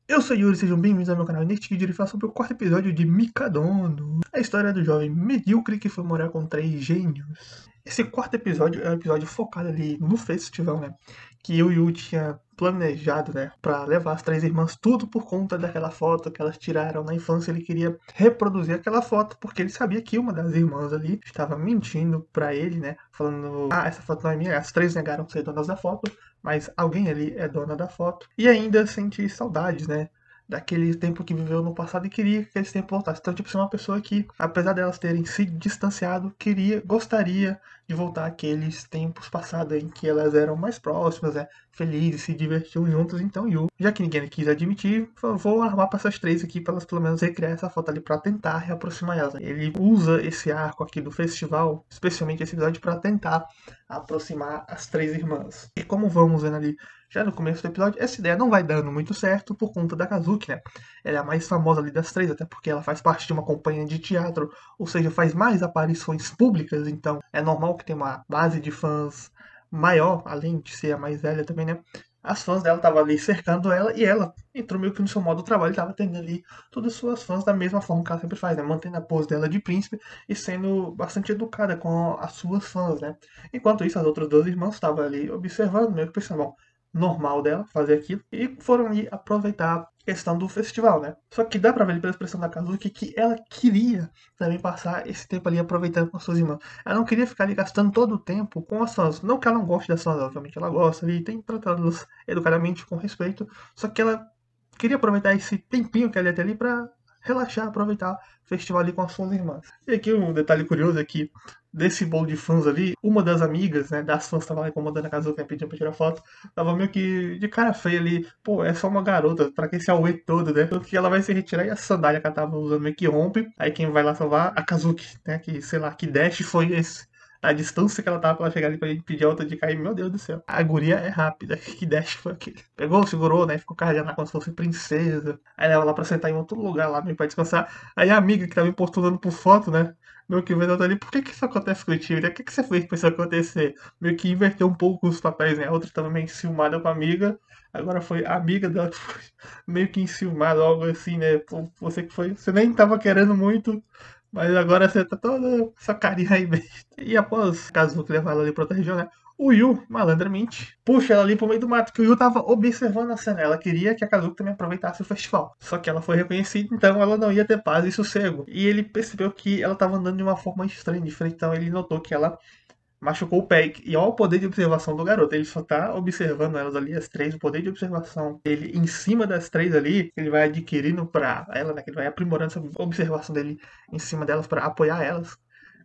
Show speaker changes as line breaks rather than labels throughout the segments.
Eu sou Yuri, sejam bem-vindos ao meu canal. Neste vídeo ele fala sobre o quarto episódio de Mikadono, a história do jovem medíocre que foi morar com três gênios. Esse quarto episódio é um episódio focado ali no festival, né? Que eu e o Yu tinha planejado, né? Pra levar as três irmãs, tudo por conta daquela foto que elas tiraram na infância. Ele queria reproduzir aquela foto porque ele sabia que uma das irmãs ali estava mentindo pra ele, né? Falando, essa foto não é minha. As três negaram ser donas da foto, mas alguém ali é dona da foto. E ainda senti saudades, né? Daquele tempo que viveu no passado e queria que esse tempo voltasse. Então, tipo, ser uma pessoa que, apesar delas terem se distanciado, gostaria de voltar àqueles tempos passados em que elas eram mais próximas, né? Felizes, se divertiam juntas. Então, Yu, já que ninguém quis admitir, vou armar para essas três aqui, para elas pelo menos recriar essa foto ali, para tentar reaproximar elas. Ele usa esse arco aqui do festival, especialmente esse episódio, para tentar aproximar as três irmãs. E como vamos vendo ali já no começo do episódio, essa ideia não vai dando muito certo por conta da Kazuki, né? Ela é a mais famosa ali das três, até porque ela faz parte de uma companhia de teatro, ou seja, faz mais aparições públicas, então é normal que tenha uma base de fãs maior, além de ser a mais velha também, né? As fãs dela estavam ali cercando ela e ela entrou meio que no seu modo de trabalho, estava atendendo ali todas as suas fãs da mesma forma que ela sempre faz, né? Mantendo a pose dela de príncipe e sendo bastante educada com as suas fãs, né? Enquanto isso, as outras duas irmãs estavam ali observando, meio que pensando, bom, normal dela fazer aquilo e foram ali aproveitar a questão do festival, né? Só que dá pra ver pela expressão da Kazuki que ela queria também passar esse tempo ali aproveitando com as suas irmãs. Ela não queria ficar ali gastando todo o tempo com as fãs. Não que ela não goste das fãs, obviamente ela gosta ali, tem tratá-las educadamente com respeito, só que ela queria aproveitar esse tempinho que ela ia ter ali pra relaxar, aproveitar o festival ali com as suas irmãs. E aqui um detalhe curioso é que desse bolo de fãs ali, uma das amigas, né, das fãs que tava lá incomodando a Kazuki, né, pedindo pra tirar foto, tava meio que de cara feia ali. Pô, é só uma garota, pra que esse auê todo, né? Tanto que ela vai se retirar e a sandália que ela tava usando meio que rompe. Aí quem vai lá salvar? A Kazuki, né? Que, sei lá, que dash foi esse? A distância que ela tava pra ela chegar ali pra gente pedir a outra de cair, meu Deus do céu. A guria é rápida. Que dash foi aquele? Pegou, segurou, né? Ficou carregando lá como se fosse princesa. Aí leva lá pra sentar em outro lugar lá, meio pra descansar. Aí a amiga que tava importunando por foto, né? Meio que vendo ali, por que que isso acontece contigo? Né? O que que você fez pra isso acontecer? Meio que inverteu um pouco os papéis, né? A outra tava meio enciumada com a amiga, agora foi a amiga dela que foi meio que enciumada, algo assim, né? Pô, você que foi, você nem tava querendo muito, mas agora você tá toda essa carinha aí besta. E após Kazuki levar ela ali pra outra região, né? O Yu, malandramente, puxa ela ali pro meio do mato, que o Yu tava observando a cena. Ela queria que a Kazuki também aproveitasse o festival. Só que ela foi reconhecida, então ela não ia ter paz e sossego. E ele percebeu que ela tava andando de uma forma estranha, diferente. Então ele notou que ela machucou o pé. E olha o poder de observação do garoto. Ele só tá observando elas ali, as três. O poder de observação dele em cima das três ali, ele vai adquirindo pra ela, né? Que ele vai aprimorando essa observação dele em cima delas pra apoiar elas.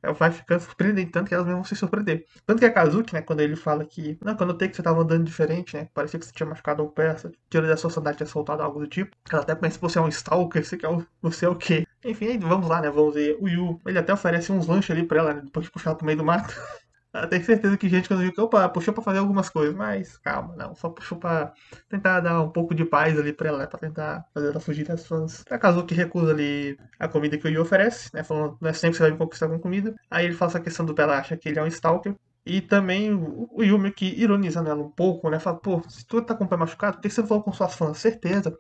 Ela vai ficando surpreendente, tanto que elas mesmo vão se surpreender. Tanto que a Kazuki, né, quando ele fala que. Não, quando eu notei que você tava andando diferente, né? Parecia que você tinha machucado o pé, você tirou da sua sandália, tinha soltado algo do tipo. Ela até pensa que você é um stalker, você é o quê? Enfim, aí vamos lá, né? Vamos ver. O Yu, ele até oferece uns lanches ali pra ela, né? Depois de puxar ela pro meio do mato. Eu tenho certeza que gente quando viu que, opa, puxou pra fazer algumas coisas, mas calma, não, só puxou pra tentar dar um pouco de paz ali pra ela, né, pra tentar fazer ela fugir das fãs. A Kazuki recusa ali a comida que o Yu oferece, né, falando, não é sempre que você vai me conquistar com comida. Aí ele faz essa questão do Pela acha que ele é um stalker. E também o Yu meio que ironizando ela um pouco, né, fala, pô, se tu tá com o pé machucado, por que você não falou com suas fãs? Certeza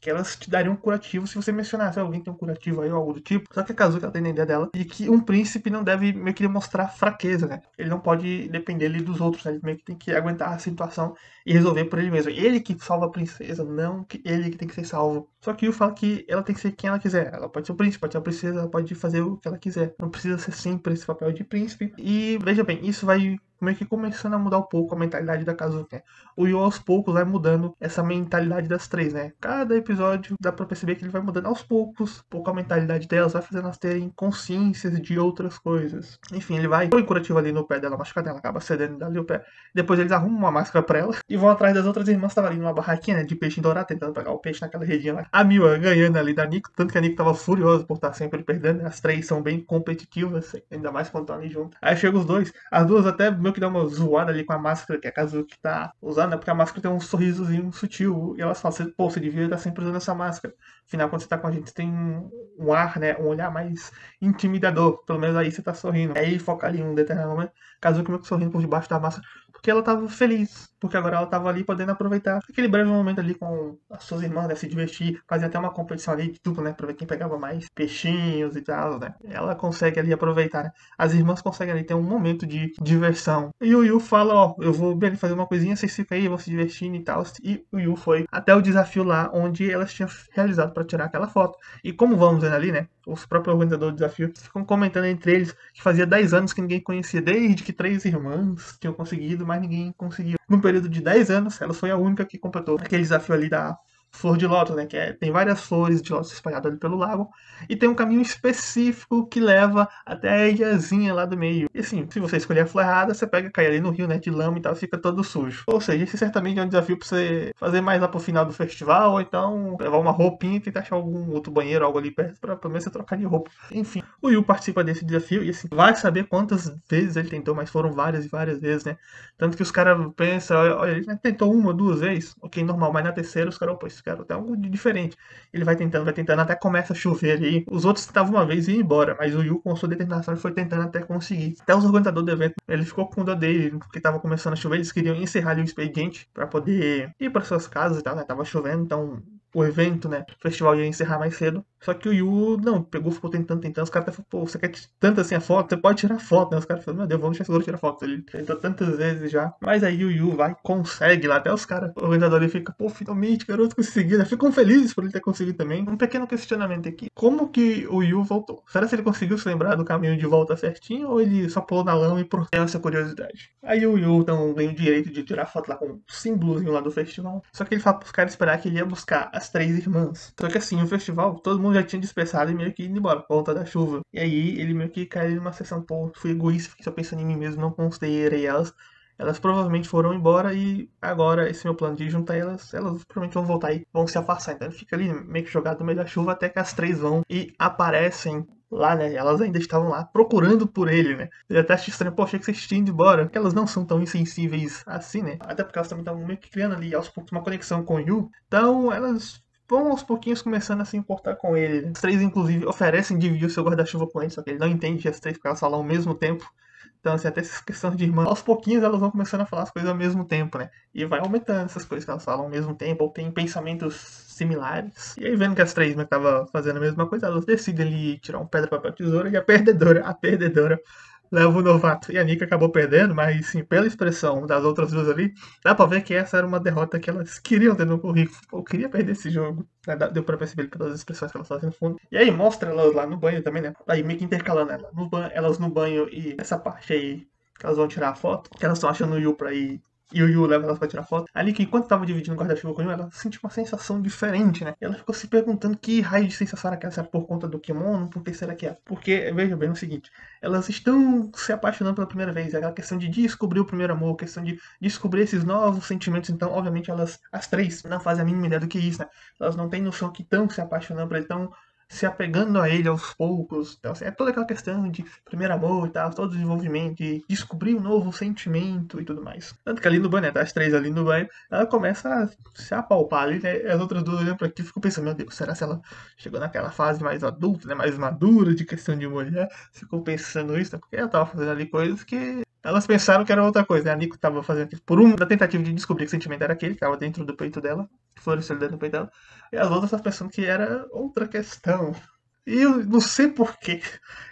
que elas te dariam um curativo se você mencionasse alguém tem um curativo aí ou algo do tipo. Só que a Kazuki ela tem a ideia dela de que um príncipe não deve meio que demonstrar fraqueza, né? Ele não pode depender ali dos outros, né? Ele meio que tem que aguentar a situação e resolver por ele mesmo. Ele que salva a princesa, não que ele que tem que ser salvo. Só que o fala que ela tem que ser quem ela quiser. Ela pode ser o príncipe, pode ser a princesa, ela pode fazer o que ela quiser. Não precisa ser sempre esse papel de príncipe. E veja bem, isso vai meio que começando a mudar um pouco a mentalidade da Kazuki, né? O Yu aos poucos vai mudando essa mentalidade das três, né? Cada episódio dá pra perceber que ele vai mudando aos poucos, um pouco a mentalidade delas, vai fazendo elas terem consciências de outras coisas. Enfim, ele vai põe curativo ali no pé dela, machucada, ela acaba cedendo dali o pé. Depois eles arrumam uma máscara pra ela e vão atrás das outras irmãs que estavam ali numa barraquinha, né, de peixe dourado, tentando pegar o peixe naquela redinha lá. A Miwa ganhando ali da Nico, tanto que a Nico tava furiosa por estar sempre perdendo, né? As três são bem competitivas, ainda mais quando estão ali junto. Aí chega os dois, as duas até meio que dá uma zoada ali com a máscara que a Kazuki tá usando, né? Porque a máscara tem um sorrisozinho sutil. E elas falam, pô, você devia estar sempre usando essa máscara. Afinal, quando você tá com a gente, você tem um ar, né? Um olhar mais intimidador. Pelo menos aí você tá sorrindo. Aí foca ali em um determinado momento. Kazuki meio que sorrindo por debaixo da máscara. Porque ela tava feliz. Porque agora ela tava ali podendo aproveitar aquele breve momento ali com as suas irmãs, né? Se divertir. Fazer até uma competição ali de dupla, né? Pra ver quem pegava mais peixinhos e tal, né? Ela consegue ali aproveitar, né? As irmãs conseguem ali ter um momento de diversão. E o Yu fala, ó, eu vou bem fazer uma coisinha, vocês ficam aí, vão se divertindo e tal. E o Yu foi até o desafio lá onde elas tinham realizado pra tirar aquela foto. E como vamos vendo ali, né? Os próprios organizadores do desafio ficam comentando entre eles que fazia 10 anos que ninguém conhecia, desde que 3 irmãs tinham conseguido, mas ninguém conseguiu. Num período de 10 anos, ela foi a única que completou aquele desafio ali da flor de lótus, né? Tem várias flores de lótus espalhadas ali pelo lago. E tem um caminho específico que leva até a ilhazinha lá do meio. E assim, se você escolher a flor errada, você pega, cai ali no rio, né? De lama e tal, fica todo sujo. Ou seja, esse certamente é um desafio pra você fazer mais lá pro final do festival, ou então levar uma roupinha e tentar achar algum outro banheiro, algo ali perto, pra pelo menos você trocar de roupa. Enfim, o Yu participa desse desafio e assim, vai saber quantas vezes ele tentou, mas foram várias e várias vezes, né? Tanto que os caras pensam, olha, ele tentou uma, duas vezes, ok, normal, mas na terceira os caras, pô, esse cara tem algo de diferente. Ele vai tentando, até começa a chover ali. Os outros tentavam uma vez e iam embora, mas o Yu, com sua determinação, ele foi tentando até conseguir. Até os organizadores do evento, ele ficou com dó dele, porque tava começando a chover, eles queriam encerrar ali o expediente pra poder ir para suas casas e tal, né? Tava chovendo, então o evento, né? O festival ia encerrar mais cedo. Só que o Yu, não, pegou, ficou tentando. Os caras até falaram, pô, você quer tanto assim a foto? Você pode tirar foto, né? Os caras falaram, meu Deus, vamos deixar seguro tirar foto. Ele tentou tantas vezes já. Mas aí o Yu vai, consegue lá. Até os caras, o organizador ali fica, pô, finalmente, garoto, conseguiu. Né? Ficam felizes por ele ter conseguido também. Um pequeno questionamento aqui. Como que o Yu voltou? Será que ele conseguiu se lembrar do caminho de volta certinho? Ou ele só pulou na lama e por essa curiosidade? Aí o Yu, então, ganha o direito de tirar foto lá com o símbolozinho lá do festival. Só que ele fala pros caras esperar que ele ia buscar as 3 irmãs. Só que assim, o festival, todo mundo já tinha dispersado e meio que ido embora por conta da chuva. E aí ele meio que caiu numa sessão, pô, fui egoísta, fiquei só pensando em mim mesmo, não considerei elas. Elas provavelmente foram embora e agora esse meu plano de juntar elas provavelmente vão voltar e vão se afastar. Então ele fica ali meio que jogado no meio da chuva até que as 3 vão e aparecem lá, né? Elas ainda estavam lá procurando por ele, né? Ele até acha estranho, pô, achei que vocês tinham ido embora. Porque elas não são tão insensíveis assim, né? Até porque elas também estavam meio que criando ali aos poucos uma conexão com o Yu. Então elas vão aos pouquinhos começando a se importar com ele. Né? As 3, inclusive, oferecem dividir o seu guarda-chuva com ele, só que ele não entende as 3 porque elas falam ao mesmo tempo. Então, assim, até essa questão de irmã, aos pouquinhos elas vão começando a falar as coisas ao mesmo tempo, né? E vai aumentando essas coisas que elas falam ao mesmo tempo, ou têm pensamentos similares. E aí, vendo que as 3 estavam fazendo a mesma coisa, elas decidem ali tirar um pedra, papel, tesoura, e a perdedora leva o novato. E a Nika acabou perdendo, mas sim, pela expressão das outras duas ali, dá pra ver que essa era uma derrota que elas queriam ter no currículo. Eu queria perder esse jogo. Né? Deu pra perceber pelas expressões que elas fazem no fundo. E aí mostra elas lá no banho também, né? Aí meio que intercalando elas no banho e essa parte aí que elas vão tirar a foto, que elas estão achando o Yu pra ir. E o Yu leva elas pra tirar foto. Ali que enquanto tava dividindo o guarda-chuva com o Yu, ela sentiu uma sensação diferente, né? E ela ficou se perguntando que raio de sensação era aquela, se era por conta do kimono, por que será que é? Porque, veja bem, é o seguinte, elas estão se apaixonando pela primeira vez, é aquela questão de descobrir o primeiro amor, questão de descobrir esses novos sentimentos, então, obviamente, as 3 não fazem a mínima ideia do que é isso, né? Elas não têm noção que estão se apaixonando por ele, estão se apegando a ele aos poucos. Então, assim, é toda aquela questão de primeiro amor e tal, todo o desenvolvimento, de descobrir um novo sentimento e tudo mais. Tanto que ali no banho, né, as 3 ali no banho, ela começa a se apalpar ali, né? As outras duas olhando pra aqui e ficam pensando, meu Deus, será que ela chegou naquela fase mais adulta, né, mais madura de questão de mulher? Ficou pensando isso, né? Porque ela tava fazendo ali coisas que elas pensaram que era outra coisa, né? A Nico tava fazendo aquilo por uma tentativa de descobrir que o sentimento era aquele, que tava dentro do peito dela, que floresceu dentro do peito dela. E as outras estavam pensando que era outra questão. E eu não sei porquê.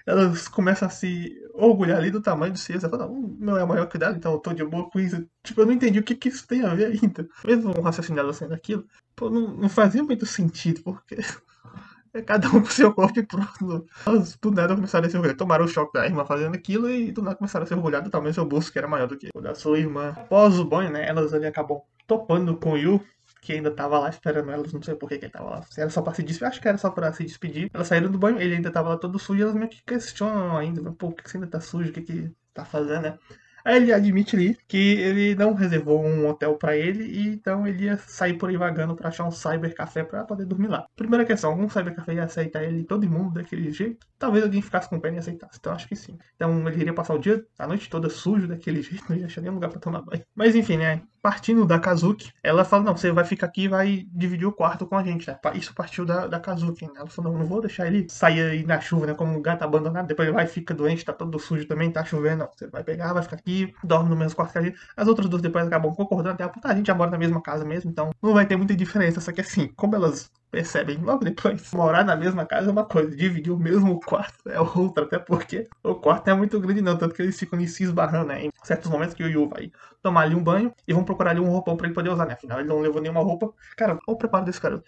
Elas começam a se orgulhar ali do tamanho do Caesar. Falam, não, o meu é maior que o dela, então eu tô de boa com isso. Tipo, eu não entendi o que isso tem a ver ainda. Mesmo o raciocínio dela sendo aquilo, pô, não fazia muito sentido, porque é cada um com seu corpo e pronto. Elas do nada começaram a se orgulhar. Tomaram o choque da irmã fazendo aquilo e do nada começaram a se orgulhar do tamanho do seu bolso, que era maior do que o da sua irmã. Após o banho, né, elas ali acabam topando com o Yu, que ainda tava lá esperando elas, não sei por que ele tava lá. Se era só pra se despedir, acho que era só pra se despedir. Elas saíram do banho, ele ainda tava lá todo sujo e elas meio que questionam ainda, pô, por que você ainda tá sujo, o que tá fazendo, né? Aí ele admite ali que ele não reservou um hotel pra ele e então ele ia sair por aí vagando pra achar um cybercafé pra poder dormir lá. Primeira questão, um cybercafé ia aceitar ele todo mundo daquele jeito? Talvez alguém ficasse com pena e aceitasse, então acho que sim. Então ele iria passar o dia, a noite toda sujo daquele jeito, não ia achar nenhum lugar pra tomar banho. Mas enfim, né? Partindo da Kazuki, ela fala, não, você vai ficar aqui e vai dividir o quarto com a gente, né? Isso partiu da Kazuki, né? Ela falou, não vou deixar ele sair aí na chuva, né? Como um gato abandonado, depois ele vai e fica doente, tá todo sujo também, tá chovendo, não. Você vai pegar, vai ficar aqui, dorme no mesmo quarto que a gente. As outras duas depois acabam concordando, até a gente já mora na mesma casa mesmo, então não vai ter muita diferença, só que assim, como elas percebem logo depois, morar na mesma casa é uma coisa, dividir o mesmo quarto é outra, até porque o quarto não é muito grande não, tanto que eles ficam ali se esbarrando, né? Em certos momentos que o Yu vai tomar ali um banho e vão procurar ali um roupão pra ele poder usar, né? Afinal, ele não levou nenhuma roupa. Cara, olha o preparo desse cara.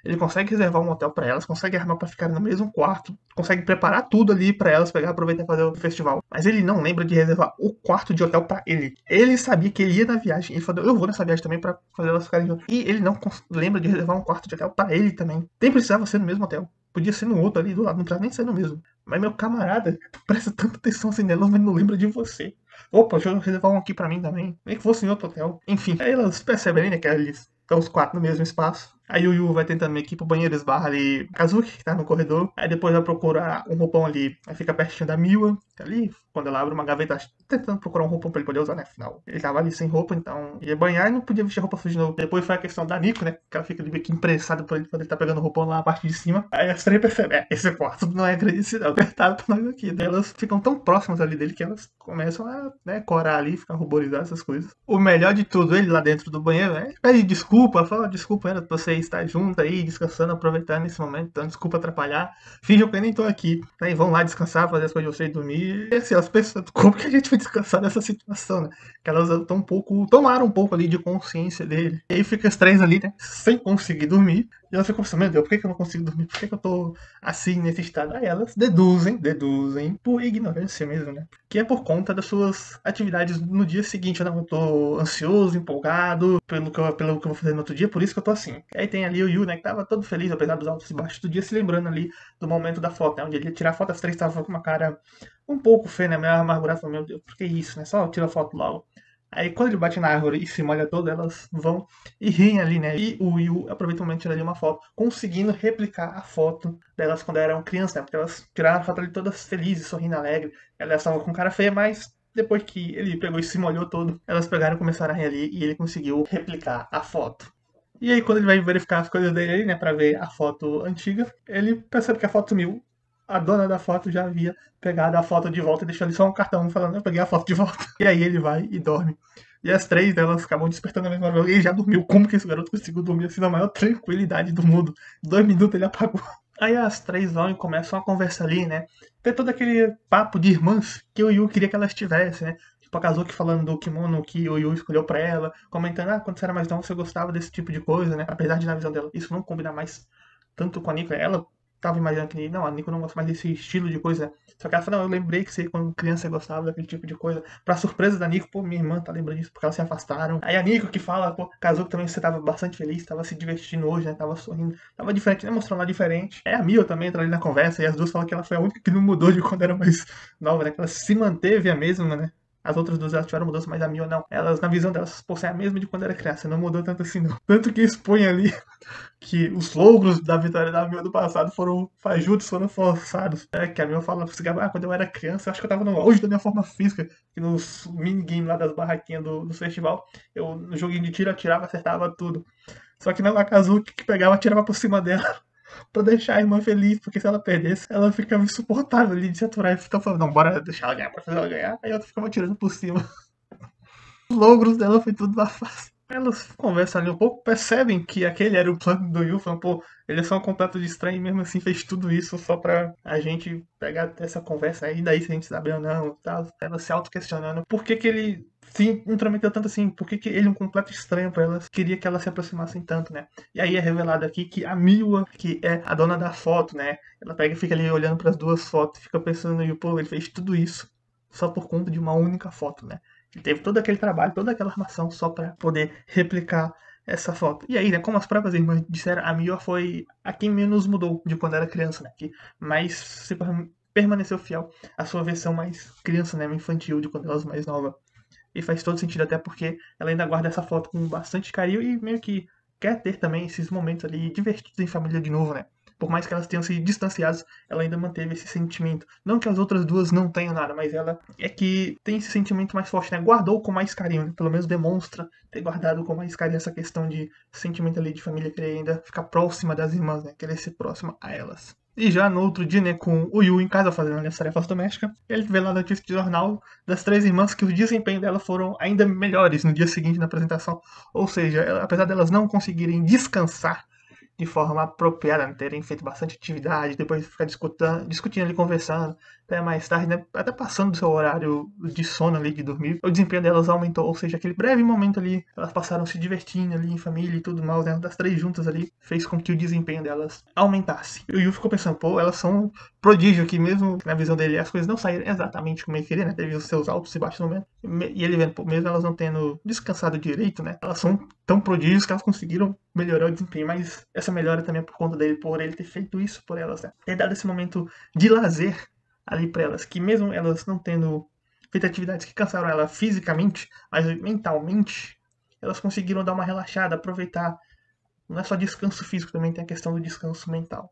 Ele consegue reservar um hotel pra elas, consegue armar pra ficar no mesmo quarto, consegue preparar tudo ali pra elas pegar, aproveitar e fazer o festival. Mas ele não lembra de reservar o quarto de hotel pra ele. Ele sabia que ele ia na viagem. Ele falou, eu vou nessa viagem também pra fazer elas ficarem juntas. E ele não lembra de reservar um quarto de hotel pra ele também. Nem precisava ser no mesmo hotel. Podia ser no outro ali do lado, não precisava nem ser no mesmo. Mas meu camarada, presta tanta atenção assim nela, mas não lembra de você. Opa, deixa eu reservar um aqui pra mim também. Nem que fosse em outro hotel. Enfim, aí elas percebem ali, né, que eles estão os quatro no mesmo espaço. Aí o Yu vai tentando meio que ir pro banheiro, esbarra ali Kazuki, que tá no corredor. Aí depois vai procurar um roupão ali. Aí fica pertinho da Miwa, que ali, quando ela abre uma gaveta, tentando procurar um roupão pra ele poder usar, né? Afinal, ele tava ali sem roupa, então ia banhar e não podia vestir roupa suja de novo. Depois foi a questão da Nico, né? Que ela fica ali meio que impressada por ele quando ele tá pegando o roupão lá na parte de cima. Aí as três percebem, esse quarto não é agradecido, é apertado pra nós aqui. Daí elas ficam tão próximas ali dele que elas começam a, né, corar ali, ficar ruborizadas, essas coisas. O melhor de tudo, ele lá dentro do banheiro, né? Pede desculpa, fala desculpa, era pra você estar junto aí, descansando, aproveitando esse momento, então desculpa atrapalhar. Finge que eu nem tô aqui. Aí vão lá descansar, fazer as coisas de vocês dormir. E assim, elas pensam, como que a gente vai descansar nessa situação, né? Que elas estão um pouco, tomaram um pouco ali de consciência dele. E aí fica as três ali, né? Sem conseguir dormir. E ela fica pensando, meu Deus, por que eu não consigo dormir? Por que eu tô assim, nesse estado? Aí elas deduzem por ignorância mesmo, né? Que é por conta das suas atividades no dia seguinte. Não, eu tô ansioso, empolgado pelo que eu vou fazer no outro dia, por isso que eu tô assim. Aí tem ali o Yu, né, que tava todo feliz, apesar dos altos e baixos do dia, se lembrando ali do momento da foto, né? Onde ele ia tirar a foto, as três estavam com uma cara um pouco feia, né? Meio amargurada, falando, meu Deus, por que isso, né? Só tira a foto logo. Aí quando ele bate na árvore e se molha toda, elas vão e riem ali, né? E o Will aproveita o momento e tira ali uma foto, conseguindo replicar a foto delas quando eram crianças, né? Porque elas tiraram a foto ali todas felizes, sorrindo alegre. Elas estavam com cara feia, mas depois que ele pegou e se molhou todo, elas pegaram e começaram a rir ali e ele conseguiu replicar a foto. E aí, quando ele vai verificar as coisas dele ali, né, pra ver a foto antiga, ele percebe que a foto sumiu. A dona da foto já havia pegado a foto de volta e deixou ali só um cartão falando, eu peguei a foto de volta. E aí ele vai e dorme. E as três delas acabam despertando na mesma hora. Ele já dormiu. Como que esse garoto conseguiu dormir assim na maior tranquilidade do mundo? 2 minutos ele apagou. Aí as três vão e começam a conversar ali, né? Ter todo aquele papo de irmãs que o Yu queria que elas tivessem, né? Tipo, a Kazuki falando do kimono que o Yu escolheu pra ela, comentando, quando você era mais nova você gostava desse tipo de coisa, né? Apesar de na visão dela isso não combina mais tanto com a Nico, ela tava imaginando que, não, a Nico não gosta mais desse estilo de coisa. Só que ela falou, não, eu lembrei que você, quando criança, você gostava daquele tipo de coisa. Pra surpresa da Nico, pô, minha irmã tá lembrando disso porque elas se afastaram. Aí a Nico que fala, pô, casou que também você tava bastante feliz, tava se divertindo hoje, né? Tava sorrindo, tava diferente, né? Mostrando lá diferente. Aí a Mio também entra ali na conversa e as duas falam que ela foi a única que não mudou de quando era mais nova, né? Que ela se manteve a mesma, né? As outras duas elas tiveram mudança, mas a Mio não. Elas, na visão delas, possuem a mesma de quando era criança. Não mudou tanto assim, não. Tanto que expõe ali que os logros da vitória da Mil do passado foram fajutos, foram forçados. É, que a Mil fala assim, quando eu era criança, eu acho que eu tava no auge da minha forma física, que nos minigame lá das barraquinhas do festival, eu no joguinho de tiro atirava, acertava tudo. Só que não, a Kazuki que pegava, atirava por cima dela pra deixar a irmã feliz, porque se ela perdesse, ela ficava insuportável ali de se aturar e ficava falando, não, bora deixar ela ganhar, pra fazer ela ganhar. Aí ela ficava atirando por cima. Os logros dela foi tudo na face. Elas conversam ali um pouco, percebem que aquele era o plano do Yu, falam, pô, ele é só um completo de estranho e mesmo assim fez tudo isso só pra a gente pegar essa conversa aí, daí se a gente sabe ou não, tal. Elas se auto-questionando por que que ele se intrometeu tanto assim, por que que ele, um completo estranho pra elas, queria que elas se aproximassem tanto, né? E aí é revelado aqui que a Miwa, que é a dona da foto, né? Ela pega e fica ali olhando pras duas fotos, fica pensando no Yu, pô, ele fez tudo isso só por conta de uma única foto, né? Ele teve todo aquele trabalho, toda aquela armação só para poder replicar essa foto. E aí, né, como as próprias irmãs disseram, a Mia foi a quem menos mudou de quando era criança, né? Que mais se permaneceu fiel à sua versão mais criança, né? Infantil, de quando ela era mais nova. E faz todo sentido, até porque ela ainda guarda essa foto com bastante carinho e meio que quer ter também esses momentos ali divertidos em família de novo, né? Por mais que elas tenham se distanciado, ela ainda manteve esse sentimento. Não que as outras duas não tenham nada, mas ela é que tem esse sentimento mais forte, né? Guardou com mais carinho, né? Pelo menos demonstra ter guardado com mais carinho essa questão de sentimento ali de família, querer ainda ficar próxima das irmãs, né? Querer ser próxima a elas. E já no outro dia, né, com o Yu em casa fazendo as tarefas domésticas, ele vê lá na notícia de jornal das 3 irmãs que o desempenho delas foram ainda melhores no dia seguinte na apresentação. Ou seja, apesar delas não conseguirem descansar de forma apropriada, né? Terem feito bastante atividade, depois ficar discutindo ali, conversando, até mais tarde, né? Até passando do seu horário de sono ali, de dormir, o desempenho delas aumentou, ou seja, aquele breve momento ali, elas passaram se divertindo ali em família e tudo mais, né? Das 3 juntas ali, fez com que o desempenho delas aumentasse. E o Yu ficou pensando, pô, elas são um prodígio aqui, mesmo na visão dele, as coisas não saíram exatamente como ele queria, né? Teve os seus altos e baixos momentos, e ele vendo, pô, mesmo elas não tendo descansado direito, né? Elas são tão prodígios que elas conseguiram melhorar o desempenho, mas essa melhora também é por conta dele, por ele ter feito isso por elas, né? Ter dado esse momento de lazer ali para elas, que mesmo elas não tendo feito atividades que cansaram ela fisicamente, mas mentalmente, elas conseguiram dar uma relaxada, aproveitar. Não é só descanso físico, também tem a questão do descanso mental.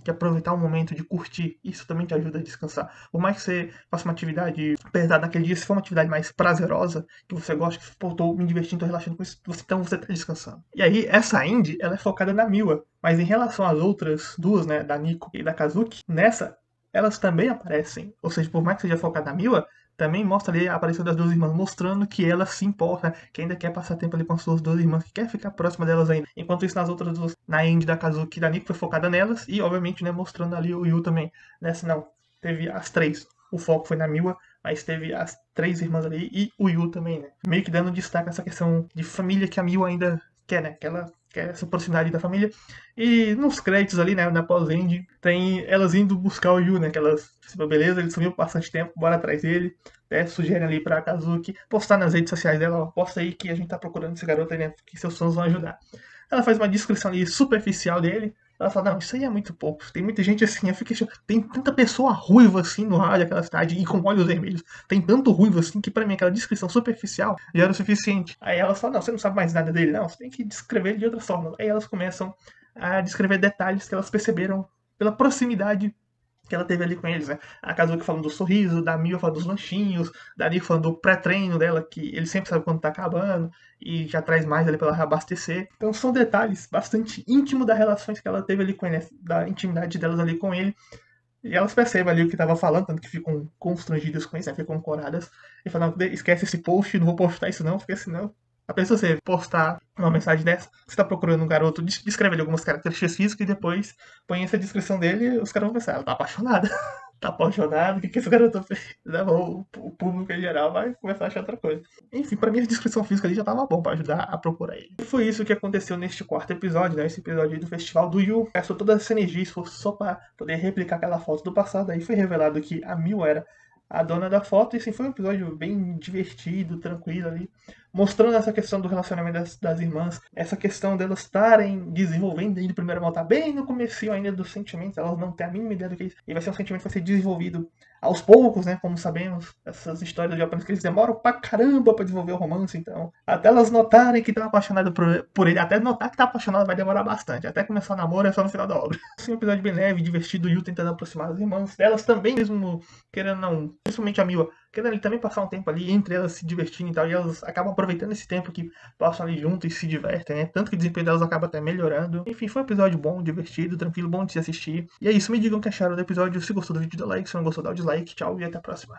Que aproveitar o momento de curtir, isso também te ajuda a descansar. Por mais que você faça uma atividade pesada naquele dia, se for uma atividade mais prazerosa, que você gosta, que pô, tô me divertindo, tô relaxando com isso, então você tá descansando. E aí, essa indie, ela é focada na Miwa, mas em relação às outras duas, né, da Nico e da Kazuki, nessa, elas também aparecem. Ou seja, por mais que seja focada na Miwa, também mostra ali a aparição das 2 irmãs, mostrando que ela se importa, que ainda quer passar tempo ali com as suas 2 irmãs, que quer ficar próxima delas ainda. Enquanto isso, nas outras duas, na End da Kazuki e da Nico, foi focada nelas, e obviamente, né, mostrando ali o Yu também. Nessa não, teve as 3. O foco foi na Miwa, mas teve as 3 irmãs ali e o Yu também, né? Meio que dando destaque a essa questão de família que a Miwa ainda quer, né? Que ela quer essa proximidade da família. E nos créditos ali, né, na pós-end, tem elas indo buscar o Yu, né? Que elas, beleza, ele sumiu por bastante tempo, bora atrás dele. Sugerem ali pra Kazuki postar nas redes sociais dela, ó, posta aí que a gente tá procurando esse garoto aí, né? Que seus fãs vão ajudar. Ela faz uma descrição ali superficial dele. Ela fala, não, isso aí é muito pouco. Tem muita gente assim, eu fico achando, tem tanta pessoa ruiva assim no rádio daquela cidade e com olhos vermelhos. Tem tanto ruivo assim que pra mim aquela descrição superficial já era o suficiente. Aí elas falam, não, você não sabe mais nada dele, não, você tem que descrever ele de outra forma. Aí elas começam a descrever detalhes que elas perceberam pela proximidade que ela teve ali com eles, né? A Kazuki falando do sorriso, da Miwa falando dos lanchinhos, da Nico falando do pré-treino dela, que ele sempre sabe quando tá acabando, e já traz mais ali pra ela reabastecer. Então são detalhes bastante íntimos das relações que ela teve ali com ele, né? Da intimidade delas ali com ele. E elas percebem ali o que tava falando, tanto que ficam constrangidas com isso, né? Ficam coradas. E falam, esquece esse post, não vou postar isso não, porque senão a pessoa, você postar uma mensagem dessa, você tá procurando um garoto, descreve ali algumas características físicas e depois põe essa descrição dele e os caras vão pensar, ela tá apaixonada. Tá apaixonado, o que esse garoto fez? O público em geral vai começar a achar outra coisa. Enfim, pra mim a descrição física ali já tava bom pra ajudar a procurar ele. E foi isso que aconteceu neste quarto episódio, né? Esse episódio aí do Festival do Yu. Gastou toda essa energia, esforço só pra poder replicar aquela foto do passado. Aí foi revelado que a Miu era a dona da foto. E assim, foi um episódio bem divertido, tranquilo ali. Mostrando essa questão do relacionamento das irmãs. Essa questão delas estarem desenvolvendo desde o primeiro amor. Tá bem no comecinho ainda dos sentimentos. Elas não têm a mínima ideia do que é isso. E vai ser um sentimento que vai ser desenvolvido aos poucos, né? Como sabemos, essas histórias do japonês que eles demoram pra caramba pra desenvolver o romance. Então, até elas notarem que estão apaixonadas por ele. Até notar que tá apaixonada vai demorar bastante. Até começar o namoro é só no final da obra. Assim, um episódio bem leve, divertido. O Yu tentando aproximar as irmãs. Elas também, mesmo querendo não. Principalmente a Miwa, querendo ali também passar um tempo ali entre elas se divertindo e tal, e elas acabam aproveitando esse tempo que passam ali junto e se divertem, né? Tanto que o desempenho delas acaba até melhorando. Enfim, foi um episódio bom, divertido, tranquilo, bom de se assistir. E é isso, me digam o que acharam do episódio. Se gostou do vídeo, dá like, se não gostou, dá o dislike. Tchau e até a próxima.